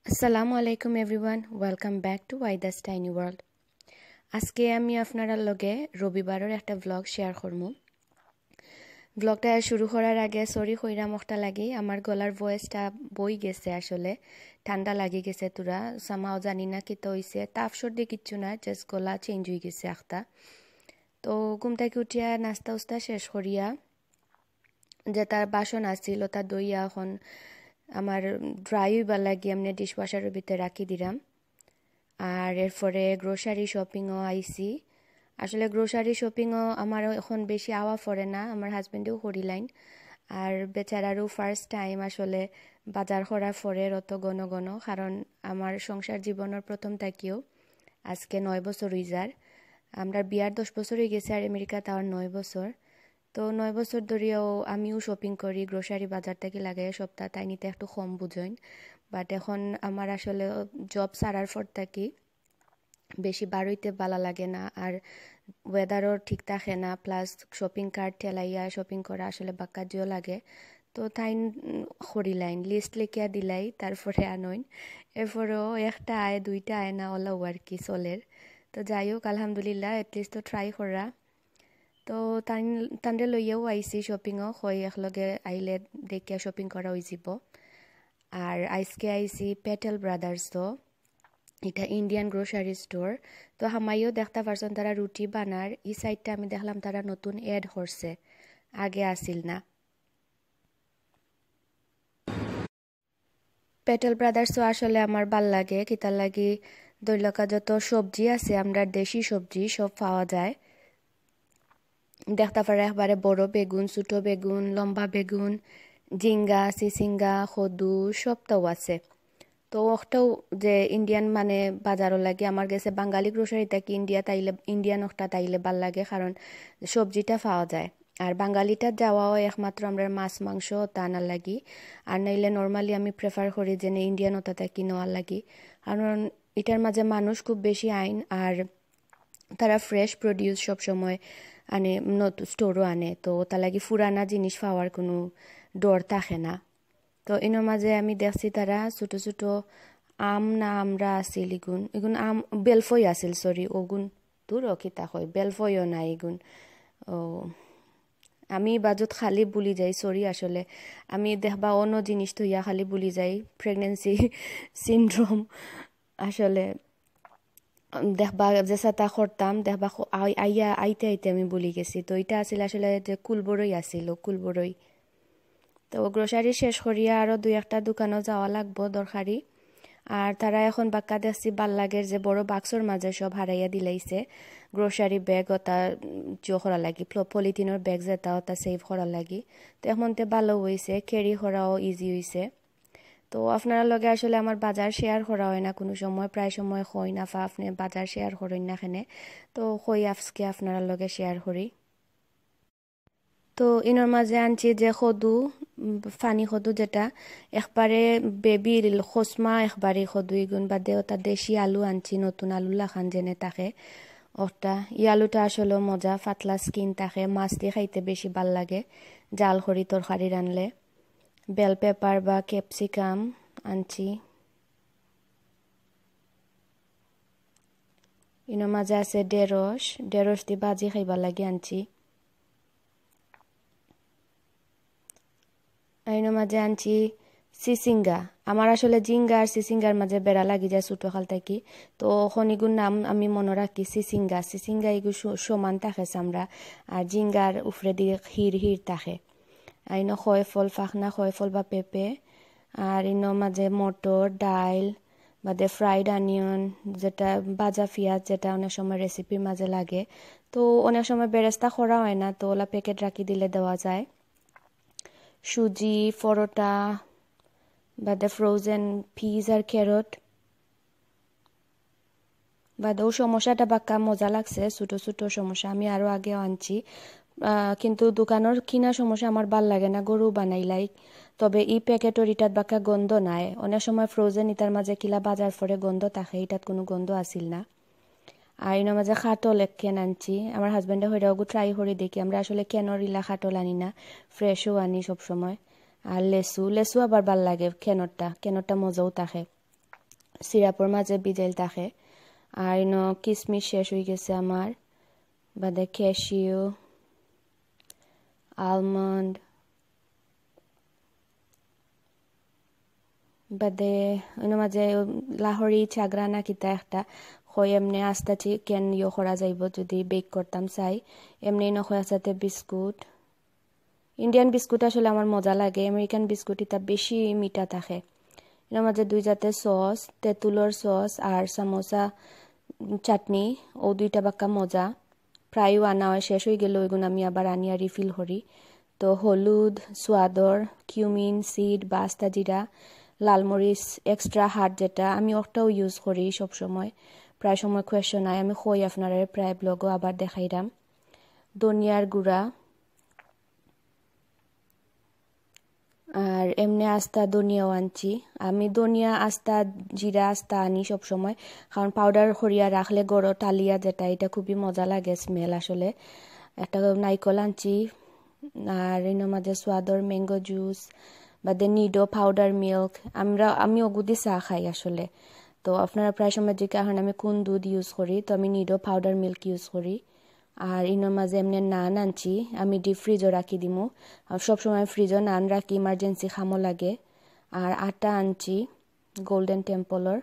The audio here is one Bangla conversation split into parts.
আসসালামু আলাইকুম এভরিওয়ান, ওয়েলকাম ব্যাক টু ওয়াইদাস টাইনি ওয়ার্ল্ড। আজকে আমি আপনার লগে রবিবারের একটা ব্লগ শেয়ার করবো। ব্লগটা শুরু করার আগে সরি কইরা মখটা লাগি, আমার গলার ভয়েসটা বই গেছে, আসলে ঠান্ডা লাগি গেছে তোরা সামাও জানি না কি তো হইছে, তাপ সর্দি কিচ্ছু না, জাস্ট গলা চেঞ্জ হয়ে গেছে একটা। তো ঘুম থেকে উঠিয়া নাস্তা উস্তা শেষ করিয়া যে তার বাসন আসছিল তা দইয়া এখন আমার ড্রাই হইবার লাগি এমনি ডিশওয়াশারের ভিতরে রাখি দিলাম। আর এরপরে গ্রোসারি শপিংও আইসি। আসলে গ্রোসারি শপিংও আমার এখন বেশি আওয়া পড়ে না, আমার হাজবেন্ডেও করিলাইন। আর বেচারারও ফার্স্ট টাইম আসলে বাজার করা পরে অত ঘন ঘন, কারণ আমার সংসার জীবনের প্রথম থাকিও আজকে 9 বছর হয়ে যার। আমরা বিয়ার 10 বছর হয়ে গেছে আর আমেরিকা তার 9 বছর। তো 9 বছর ধরেও আমিও শপিং করি, গ্রোসারি বাজার থেকে লাগাই সপ্তাহ, তাই নিতে একটু কম বুঝইন। বাট এখন আমার আসলে জব ছাড়ার পর থাকি বেশি বার হইতে ভালো লাগে না, আর ওয়েদারও ঠিক থাকে না, প্লাস শপিং কার্ট ঠেলাইয়া শপিং করা আসলে বাক্কাজিও লাগে। তো তাই করিলাইন লিস্ট লিখিয়া দিলাই, তারপরে আনইন। এরপরেও একটা আয় দুইটা আয় না ওলাও আর কি চলের। তো যাই হোক আলহামদুলিল্লাহ এটলিস্ট তো ট্রাই করা। তো তান্ডে লইয়াও আইসি শপিংও হয়ে একলগে আইলে দেখিয়া শপিং করা হয়ে যাব। আর আজকে আইসি পেটেল ব্রাদার্স, তো এটা ইন্ডিয়ান গ্রোসারি স্টোর। তো হামাইও দেখতে পারছেন তারা রুটি বানার, এই সাইডটা আমি দেখলাম তারা নতুন এড করছে, আগে আসিল না। পেটেল ব্রাদার্সও আসলে আমার ভাল লাগে, কিতার লাগি দৈলকা যত সবজি আছে আমরা দেশি সবজি সব পাওয়া যায়। দেখতে পারে একবারে বড় বেগুন, ছোট বেগুন, লম্বা বেগুন, জিঙ্গা, সিসিঙ্গা, কদু সবটাও আছে। তো ওটাও যে ইন্ডিয়ান মানে বাজারও লাগে, আমার কাছে বাঙালি গ্রোসারি থেকে ইন্ডিয়ান ওটা তাইলে ভাল লাগে, কারণ সবজিটা পাওয়া যায়। আর বাঙালিটা যাওয়াও একমাত্র আমরা মাছ মাংস তা না লাগি, আর নাইলে নর্মালি আমি প্রেফার করি যে ইন্ডিয়ান ওটা থেকে নেওয়ার লাগি, কারণ এটার মাঝে মানুষ খুব বেশি আইন, আর তারা ফ্রেশ প্রডিউস সবসময় আনে, নতুন স্টোরও আনে, তো তা লাগি ফুরানা জিনিস পাওয়ার কোনো ডর থাকে না। তো এর মাঝে আমি দেখছি তারা ছোট ছোট আম না আমরা আসিল, এগুন এগুন আম বেলফই আসিল, সরি ওগুন দূর কিতা হয় বেলফইও নাই এগুন। ও আমি বাজত খালি বুলি যাই, সরি আসলে আমি দেখবা অন্য জিনিস থইয়া খালি বুলি যাই, প্রেগনেন্সি সিনড্রোম আসলে। দেখবা যে সাতা করতাম দেখবা আইতে আইতে আমি বলি গেছি। তো এটা আসলে আসলে যে কুলবরই আসিল, কুলবরই। তো গ্রোসারি শেষ করিয়া আরও দুই একটা দোকানও যাওয়া লাগবো দরকারি। আর তারা এখন বাক্কা দেখছি ভাল লাগের যে বড় বাক্সর মাঝে সব হারাইয়া দিলাইছে গ্রোসারি ব্যাগ, ওটা জো করা লাগি পলিথিনের ব্যাগ যেটা ওটা সেভ করা লাগি। তো এখন তে ভালো হয়েছে, ক্যারি করাও ইজি হয়েছে। তো আপনারা লগে আসলে আমার বাজার শেয়ার করা হয় না কোনো সময়, প্রায় সময় হই না আপনি বাজার শেয়ার করেন না এখানে, তো হই আজকে আপনারা লগে শেয়ার করি। তো ইনোর মাঝে আনছি যে সদু, ফানি সদু যেটা একবারে বেবি খসমা, একবারে সদু এগুন বাদে ওটা দেশি আলু আনছি, নতুন আলু লাখান যেনে তাকে ওটা। ই আলুটা আসলে মজা, পাতলা স্কিন থাকে, মাছ দিয়ে খাইতে বেশি ভাল লাগে জাল খড়ি তরকারি রানলে। বেল পেপার বা ক্যাপসিকাম আনছি। ইনোর মাঝে আছে ঢেঁড়স দিয়ে ভাজি খাইবার লাগে আনছি। আইনের মাঝে আনছি সিসিঙ্গা। আমার আসলে জিঙ্গা আর সিসিঙ্গার মাঝে বেড়া লাগি যায় ছোটো খাল থাকি, তো খনিগুর নাম আমি মনে রাখি সিসিঙ্গা এগুলো সমান থাকে আমরা, আর জিঙ্গার উফরে দিয়ে হির হির থাকে। আইন খয় ফল ফাঁকনা খয় ফল বা পেঁপে, আর ইনোর মাঝে মটর ডাইল বাদে ফ্রাইড অনিয়ন যেটা বাজা পেঁয়াজ, যেটা অনেক সময় রেসিপির মাঝে লাগে, তো অনেক সময় বেরেস্তা করা হয় না, তো ওলা প্যাকেট রাখি দিলে দেওয়া যায়। সুজি, পরোটা বাদে ফ্রোজেন পিস আর ক্যারট বাদেও সমোসাটা বাক্কা মজা লাগছে, ছোটো ছোটো সমোসা আমি আরও আগেও আনছি। কিন্তু দোকানের কিনা সমোসা আমার ভাল লাগে না, গরু বানাইলাই। তবে ই প্যাকেটর ইটাত বাক্কা গন্ধ নাই, অনেক সময় ফ্রোজেন ইটার মাঝে কিলা বাজার ফরে গন্ধ থাকে, ইটাত কোনো গন্ধ আসিল না। আর এর মাঝে খাটল এক কেন আনছি, আমার হাজব্যান্ডে হইরা ওগু ট্রাই করে দেখি, আমরা আসলে কেনর ইলা খাটল আনি না, ফ্রেশও আনি সব সময়। আর লেসু আবার ভাল লাগে, কেনরটা মজাও থাকে। সিরাপর মাঝে বিজাইল থাকে আর ইনো কিশমিশ শেষ হয়ে গেছে আমার বাদে ক্যাশিউ আলমন্ড বাদে ইনো মাঝে লাহরি চাগরা না কিতা একটা হয় এমনি আস্তা চিকেন করা যাইব যদি বেক করতাম চাই এমনি নয় সাথে বিস্কুট ইন্ডিয়ান বিস্কুট আসলে আমার মজা লাগে আমেরিকান বিস্কুট এটা বেশি মিঠা থাকে এর মাঝে 2 জাতের সস তেঁতুলের সস আর সামোসা চাটনি ও 2টা বাক্কা মজা প্রায় আনা হয় শেষ হয়ে গেল এগুলো আমি আবার আনিয়া রিফিল করি তো হলুদ সোয়াদর কিউমিন সিড বা আস্তা জিরা লাল মরিচ এক্সট্রা হার্ড যেটা আমি ওটাও ইউজ করি সব সময় প্রায় সময় কোয়েশ্চন হয় আমি কই আপনারা প্রায় ব্লগও আবার দেখাইরাম ধনিয়ার গুঁড়া আর এমনি আস্তা ধনিয়াও আনছি আমি ধনিয়া আস্তা জিরা আস্তা আনি সব সময় কারণ পাউডার করিয়া রাখলে গড় টালিয়া যেটা এটা খুবই মজা লাগে স্মেল আসলে একটা নাইকল আনছি আর এর মাঝে সোয়াদর ম্যাঙ্গো জুস বাদে নিডো পাউডার মিল্ক আমি ওগুদি চা খাই আসলে তো আপনারা প্রায় সময় যে কারণে আমি কোন দুধ ইউজ করি তো আমি নিডো পাউডার মিল্ক ইউজ করি আর ইনোর মাঝে এমনি নান আনছি আমি ডিপ ফ্রিজও রাখি দিমু সবসময় ফ্রিজও নান রাখি ইমার্জেন্সি খামো লাগে আর আটা আনছি গোল্ডেন টেম্পলর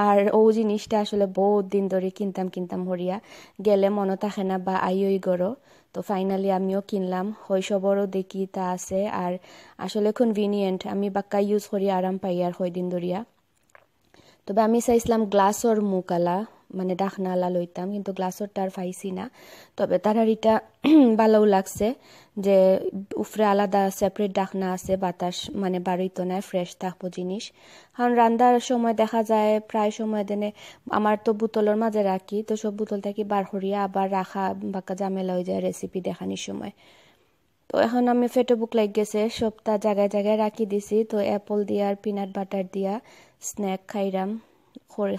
আর ও জিনিসটা আসলে বহুত দিন ধরে কিনতাম হরিয়া গেলে মনে থাকে না বা আইই গড়ো তো ফাইনালি আমিও কিনলাম শৈশবরও দেখি তা আছে আর আসলে কনভিনিয়েন্ট আমি বাক্কা ইউজ করি আরাম পাই আর দিন ধরিয়া তবে আমি চাইছিলাম গ্লাসর মুকালা মানে ডাকনালা লইতাম কিন্তু গ্লাসরটা আর পাইছি না তবে তার এটা ভালোও লাগছে যে উপরে আলাদা সেপারেট ডাকনা আছে বাতাস মানে বাড়িতো না ফ্রেশ থাকবো জিনিস কারণ রান্নার সময় দেখা যায় প্রায় সময় দেনে আমার তো বোতলের মাঝে রাখি তো সব বোতল থেকে বার করিয়া আবার রাখা বাক্কা ঝামেলা হয়ে যায় রেসিপি দেখানোর সময় তো এখন আমি ফেটো বুক লাগ গেছে সবটা জায়গায় জায়গায় রাখি দিছি তো অ্যাপল দিয়া আর পিনাট বাটার দিয়া স্ন্যাক খাইরাম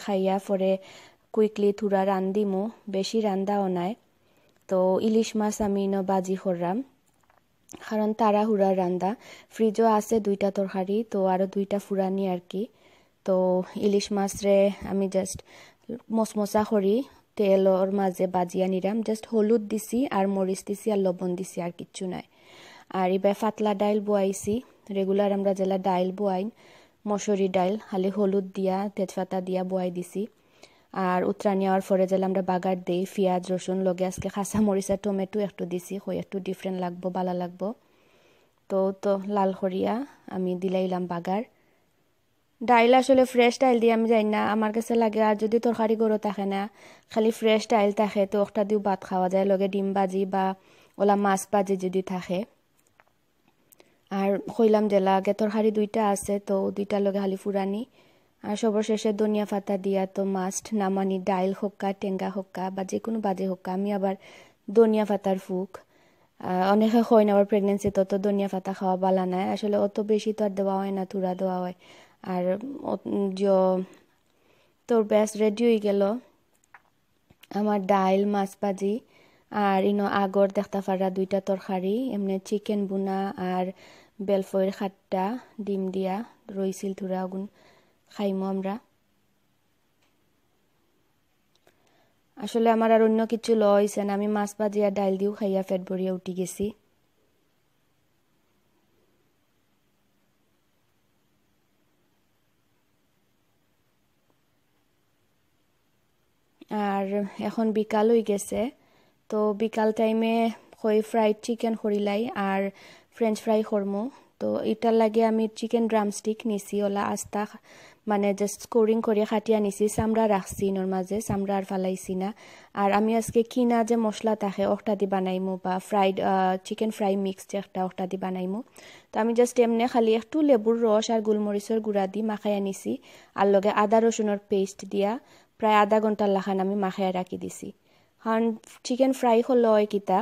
খাইয়া পরে কুইকলি থুরা রান্দিমু বেশি রান্দাও নাই তো ইলিশ মাছ আমি বাজি করলাম কারণ তাড়াহুড়া রান্দা ফ্রিজও আছে 2টা তরকারি তো আরো 2টা ফুরানি আর কি তো ইলিশ মাছ রে আমি জাস্ট মশমশা করি তেলর মাঝে বাজিয়া নিলাম জাস্ট হলুদ দিছি আর মরিচ দিছি আর লবণ দিছি আর কিচ্ছু নাই আর এবার পাতলা ডাইল বয়াইছি রেগুলার আমরা যেলা ডাইল বয়াই মসুরি ডাইল খালি হলুদ দিয়া তেজপাতা দিয়া বয়াই দিছি আর উতরানি হওয়ার পরে যেলা আমরা বাগার দেই পেঁয়াজ রসুন লগে আজকে কাঁচা মরিচ আর টমেটো একটু দিছি হই একটু ডিফারেন্ট লাগবো ভালো লাগবো তো লাল করিয়া আমি দিলাইলাম বাগার ডাইল আসলে ফ্রেশ ডাইল দিয়ে আমি যাই না আমার কাছে লাগে আর যদি তরকারি গরো থাকে না খালি ফ্রেশ ডাইল থাকে তো একটা দিও ভাত খাওয়া যায় লগে ডিম ভাজি বা ওলা মাছ ভাজি যদি থাকে আর কইলাম যে লাগে তরকারি 2টা আছে তো 2টার লগে খালি ফুরানি আর সর্বশেষে ধনিয়া পাতা দিয়া তো মাস্ট নামানি ডাইল হোক্কা টেঙ্গা হোক্কা বা যে কোনো বাজে হোক্কা আমি আবার ধনিয়া পাতার ফুক অনেকে হয় না আবার প্রেগনেন্সি তো ধনিয়া পাতা খাওয়া বালা নাই আসলে অত বেশি তো আর দেওয়া হয় না থুরা দেওয়া হয় আর তোর ব্যাস রেডি হয়ে গেল আমার ডাইল মাছ ভাজি আর আগর দেখতে পারা 2টা তরকারি এমনি চিকেন বুনা আর বেলফয়ের খাট্টা ডিম দিয়া রইছিল থুরা আগুন খাইমো আমরা আসলে আমার আর অন্য কিছু লইছে না আমি মাছ ভাজি আর ডাইল দিও খাইয়া পেট ভরিয়া উঠি গেছি আর এখন বিকাল হয়ে গেছে তো বিকাল টাইমে কই ফ্রাইড চিকেন করিলাই আর ফ্রেঞ্চ ফ্রাই করমু তো এটার লাগে আমি চিকেন ড্রামস্টিক নিছি ওলা আস্তা মানে জাস্ট স্কোরিং করে খাটিয়া নিছি চামড়া রাখছি ইনোর মাঝে চামড়া আর ফালাইছি না আর আমি আজকে কিনা যে মশলা থাকে ওটা দি বানাইমু বা ফ্রাইড চিকেন ফ্রাই মিক্স যে একটা ওটা দি বানাইমু তো আমি জাস্ট এমনি খালি একটু লেবুর রস আর গোলমরিচের গুঁড়া দি মাখাইয়া নিছি আর লগে আদা রসুনের পেস্ট দিয়া প্রায় আধা ঘন্টার লাখান আমি মাখাইয়া রাখি দিছি কারণ চিকেন ফ্রাই হলো হয় কিতা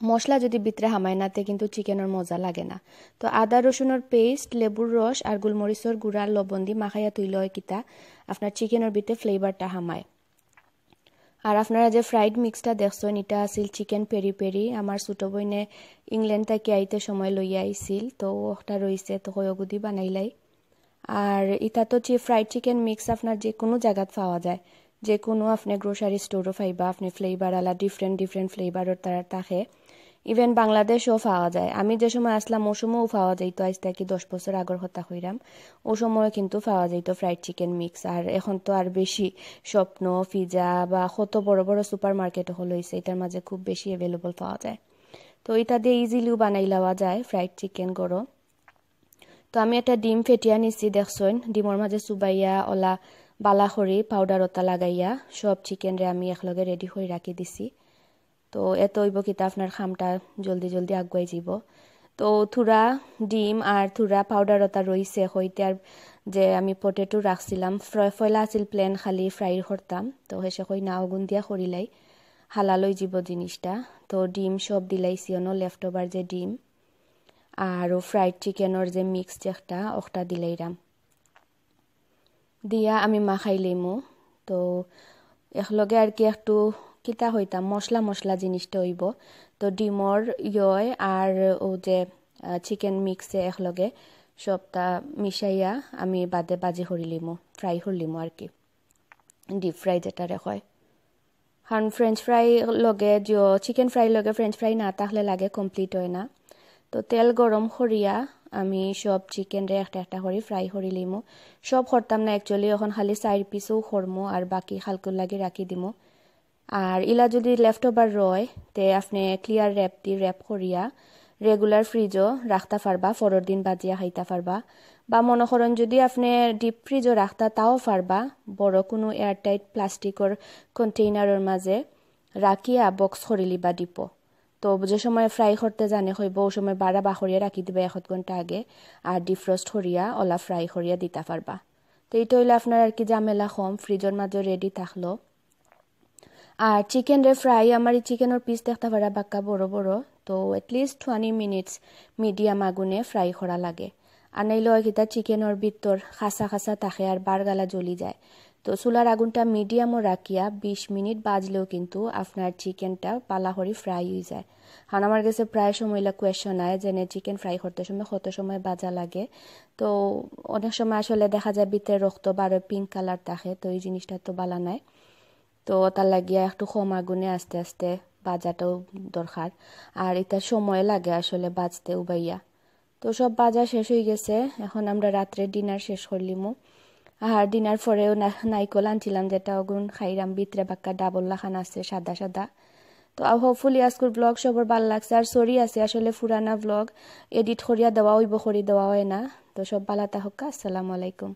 মশলা যদি ভিতরে হামায় নাতে কিন্তু চিকেনের মজা লাগে না তো আদা রসুনের পেস্ট লেবুর রস আর গোলমরিচের গুঁড়া লবণ দি মাখাইয়া তুইলে হয় কিতা আপনার চিকেনের ভিতরে ফ্লেভারটা হামায় আর আপনারা যে ফ্রাইড মিক্সটা দেখছেন এটা আছিল চিকেন পেরি পেরি আমার ছোট বইনে ইংল্যান্ড থেকে আইতে সময় লইয়া আইছিল তো ওটা রইছে তো কয়গুদি বানাইলাই আর এটা তো ফ্রাইড চিকেন মিক্স আপনার যে কোনো জায়গাত পাওয়া যায়, যে কোনো আপনি গ্রোসারি স্টোরও পাইবা, আপনি ফ্লেভার আলা ডিফারেন্ট ডিফারেন্ট ফ্লেভারের তারা থাকে। ইভেন বাংলাদেশও পাওয়া যায়। আমি যে সময় আসলাম ও সময়ও পাওয়া যাইতো, আজ থেকে 10 বছর আগর কথা কইরাম, ও সময় কিন্তু পাওয়া যাইতো ফ্রাইড চিকেন মিক্স। আর এখন তো আর বেশি স্বপ্ন পিজা বা কত বড় বড় সুপার মার্কেট হল হয়েছে, এটার মাঝে খুব বেশি অ্যাভেলেবল পাওয়া যায়। তো এটা দিয়ে ইজিলিও বানাই লওয়া যায় ফ্রাইড চিকেন গরো। তো আমি একটা ডিম ফেটিয়া নিচ্ছি, দেখছেন ডিমর মাঝে চুবাইয়া ওলা বালাখরি পাউডার ওটা লাগাইয়া সব চিকেন রে আমি একলগে রেডি করে রাখি দিছি। তো এত হইব কিতা আপনার খামটা জলদি জলদি আগুয়াই যাব। তো থুরা ডিম আর থুরা পাউডার ওটা রইছে হইতে, আর যে আমি পটেটো রাখছিলাম ফয়লা আছিল প্লেন খালি ফ্রাই করতাম, তো হেসে কই না আগুন দিয়া করিলাই হালাল হয়ে যাব জিনিসটা। তো ডিম সব দিলাইছি, অন লেফট ওভার যে ডিম আর ফ্রাইড চিকেনের যে মিক্স যেটা ওটা দিলাইরাম, দিয়া আমি মাখাই লইমু। তো একলগে আর কি একটু কিতা হইতাম মশলা মশলা জিনিসটা হইব। তো ডিমর ইয় আর ও যে চিকেন মিক্সে একলগে সবটা মিশাইয়া আমি বাদে বাজি করিলিমু, ফ্রাই করলিমু আর কি, ডিপ ফ্রাই যেটা হয়। কারণ ফ্রেঞ্চ ফ্রাই লগে চিকেন ফ্রাই লগে ফ্রেঞ্চ ফ্রাই না থাকলে লাগে কমপ্লিট হয় না। তো তেল গরম করিয়া আমি সব চিকেন রে একটা একটা করে ফ্রাই করে লিমু। সব করতাম না অ্যাকচুয়ালি, এখন খালি 4 পিসও করমু আর বাকি হালকুর লাগে রাখি দিমু। আর ইলা যদি লেফট ওভার রয় তে আপনি ক্লিয়ার র্যাপ দি র্যাপ করিয়া রেগুলার ফ্রিজও রাখতে পারবা, 4 দিন বাজিয়া খাইতে পারবা। বা মনে করেন যদি আপনি ডিপ ফ্রিজও রাখতা তাও পারবা, বড় কোনো এয়ারটাইট প্লাস্টিকের কন্টেইনারের মাঝে রাখিয়া বক্স করিলি বা ডিপো। তো যে সময় ফ্রাই করতে জানে হইব ও সময় বাড়া বাখরিয়া রাখি দিবে 1 ঘন্টা আগে, আর ডিফ্রস্ট করিয়া ওলা ফ্রাই করিয়া দিতে পারবা। তো এইটা হইলে আপনার আর কি ঝামেলা কম, ফ্রিজের মাঝে রেডি থাকলো। আর চিকেন রে ফ্রাই আমার এই চিকেনের পিস দেখতে পারা বাক্কা বড় বড়, তো এটলিস্ট 20 মিনিটস মিডিয়াম আগুনে ফ্রাই করা লাগে। আর নাইলে কিতা চিকেনের ভিতর খাসা খাসা থাকে আর বারগালা জ্বলি যায়। তো চুলার আগুনটা মিডিয়ামও রাখিয়া 20 মিনিট বাজলেও কিন্তু আপনার চিকেনটা পালাহরি ফ্রাই হয়ে যায়। কারণ আমার কাছে প্রায় সময় কোয়েশন হয় যে চিকেন ফ্রাই করতে সময় কত সময় বাজা লাগে। তো অনেক সময় আসলে দেখা যায় ভিতরে রক্ত বারো পিঙ্ক কালার থাকে, তো এই জিনিসটা তো বালা নাই। তো তার লাগিয়া একটু কম আগুনে আস্তে আস্তে বাজাটাও দরকার, আর এটা সময় লাগে আসলে বাজতে উবাইয়া। তো সব বাজা শেষ হয়ে গেছে, এখন আমরা রাত্রে ডিনার শেষ করলিমু। আর ডিনার পরেও নাইকল আনছিলাম যেটা ওগুন খাইরাম, ভিতরে বাক্কা ডাবল লাখান আছে সাদা সাদা। তো হোপফুলি আজকের ব্লগ সবার ভালো লাগছে। আর সরি আছে আসলে পুরানা ব্লগ এডিট করিয়া দেওয়া হইব, করি দেওয়া হয় না। তো সব ভালো থাকুক, আসসালামু আলাইকুম।